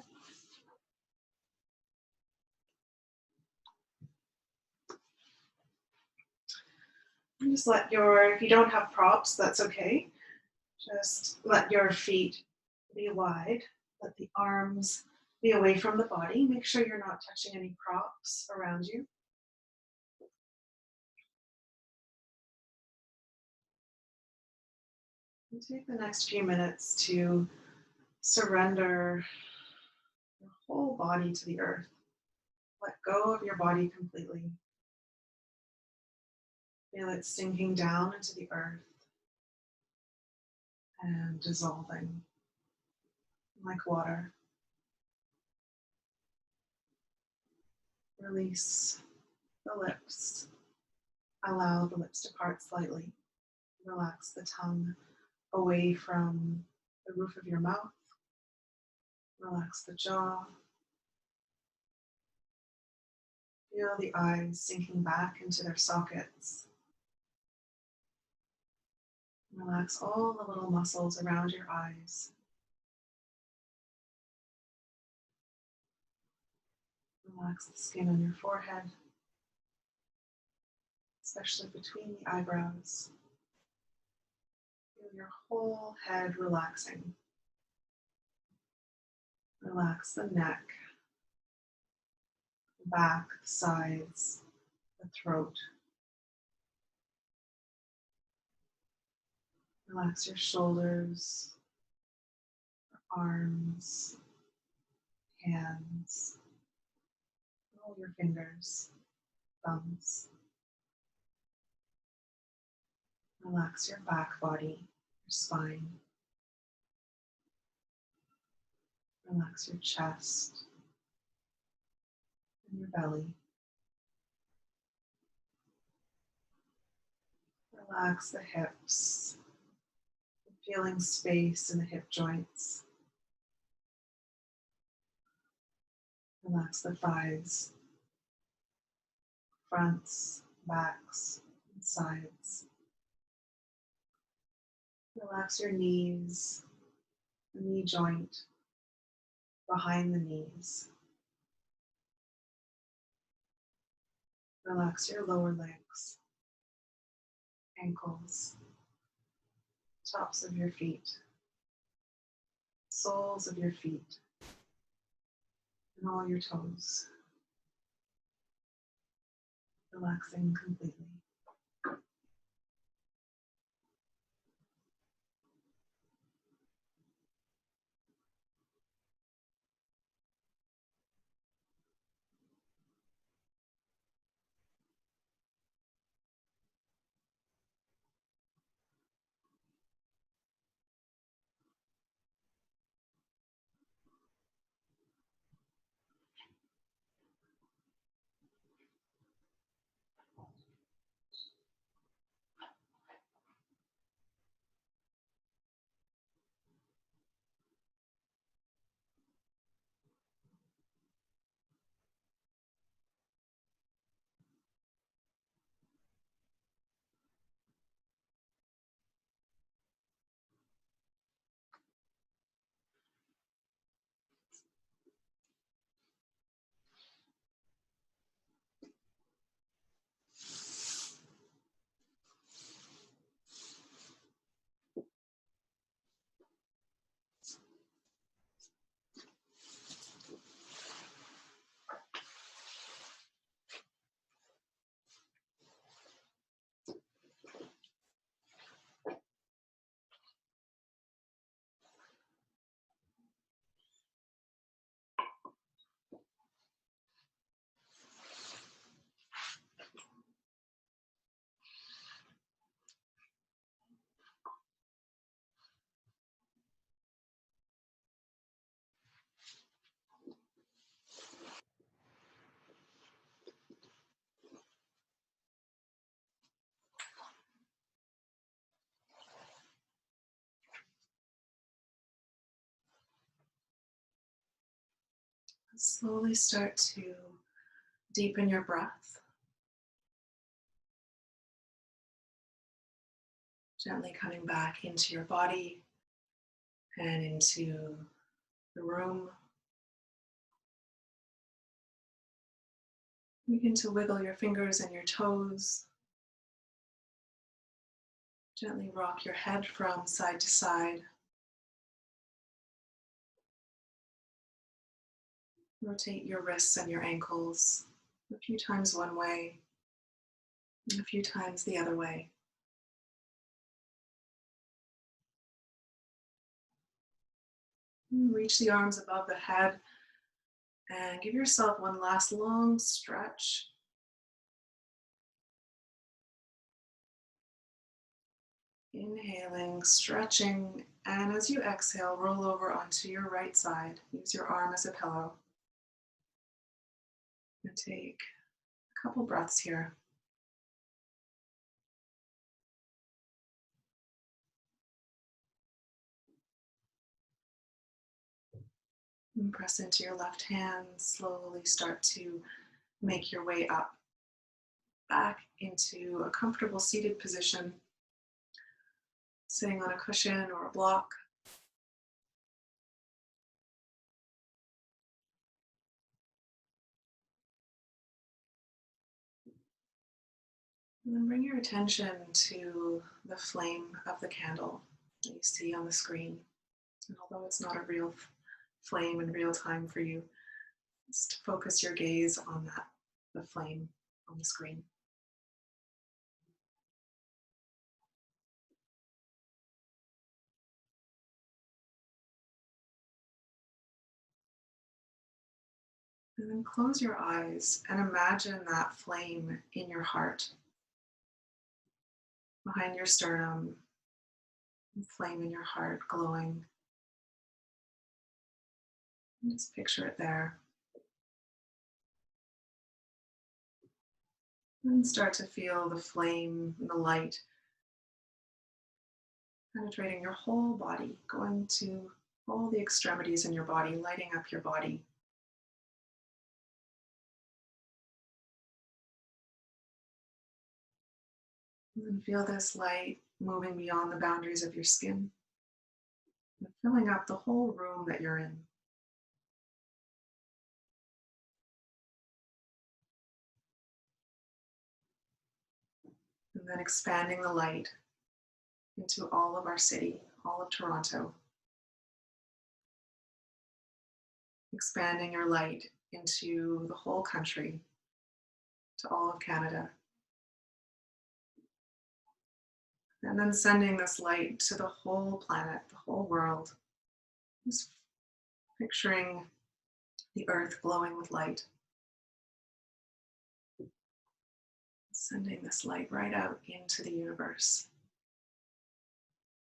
And just let if you don't have props, that's okay. Just let your feet be wide. Let the arms be away from the body. Make sure you're not touching any props around you. And take the next few minutes to surrender your whole body to the earth. Let go of your body completely. Feel it sinking down into the earth and dissolving like water. Release the lips. Allow the lips to part slightly. Relax the tongue away from the roof of your mouth. Relax the jaw. Feel the eyes sinking back into their sockets. Relax all the little muscles around your eyes. Relax the skin on your forehead, especially between the eyebrows. Feel your whole head relaxing. Relax the neck, the back, the sides, the throat. Relax your shoulders, your arms, hands, all your fingers, thumbs. Relax your back body, your spine. Relax your chest and your belly. Relax the hips, feeling space in the hip joints. Relax the thighs, fronts, backs, and sides. Relax your knees, the knee joint, behind the knees. Relax your lower legs, ankles, tops of your feet, soles of your feet, and all your toes. Relaxing completely. Slowly start to deepen your breath. Gently coming back into your body and into the room. Begin to wiggle your fingers and your toes. Gently rock your head from side to side. Rotate your wrists and your ankles a few times one way and a few times the other way. Reach the arms above the head and give yourself one last long stretch. Inhaling, stretching, and as you exhale, roll over onto your right side. Use your arm as a pillow. And take a couple breaths here. And press into your left hand. Slowly start to make your way up, back into a comfortable seated position, sitting on a cushion or a block. And then bring your attention to the flame of the candle that you see on the screen. And although it's not a real flame in real time for you, just focus your gaze on that, the flame on the screen. And then close your eyes and imagine that flame in your heart, behind your sternum, flame in your heart glowing. And just picture it there. And start to feel the flame and the light penetrating your whole body, going to all the extremities in your body, lighting up your body. And then feel this light moving beyond the boundaries of your skin, and filling up the whole room that you're in. And then expanding the light into all of our city, all of Toronto. Expanding your light into the whole country, to all of Canada. And then sending this light to the whole planet, the whole world. Just picturing the earth glowing with light. Sending this light right out into the universe.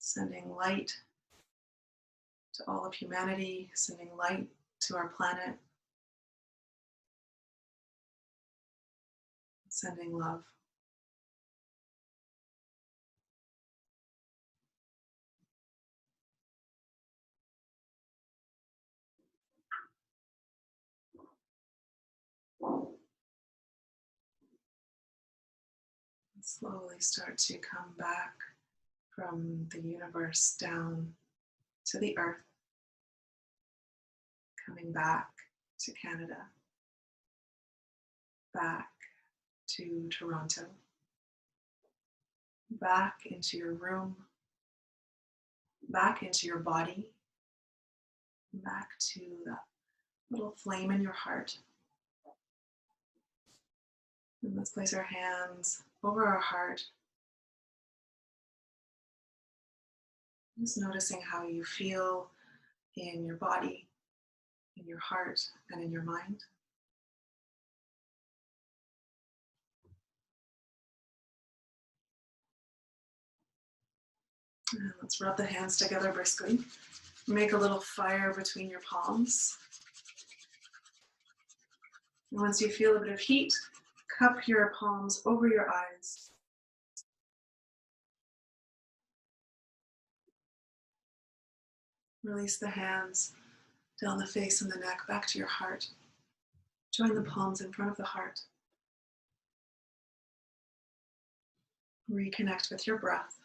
Sending light to all of humanity, sending light to our planet. Sending love. And slowly start to come back from the universe down to the earth, coming back to Canada, back to Toronto, back into your room, back into your body, back to that little flame in your heart. And let's place our hands over our heart, just noticing how you feel in your body, in your heart, and in your mind. And let's rub the hands together briskly. Make a little fire between your palms. And once you feel a bit of heat, cup your palms over your eyes. Release the hands down the face and the neck, back to your heart. Join the palms in front of the heart. Reconnect with your breath.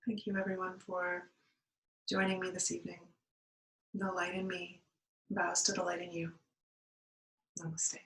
Thank you, everyone, for joining me this evening. The light in me bows to the light in you. Namaste.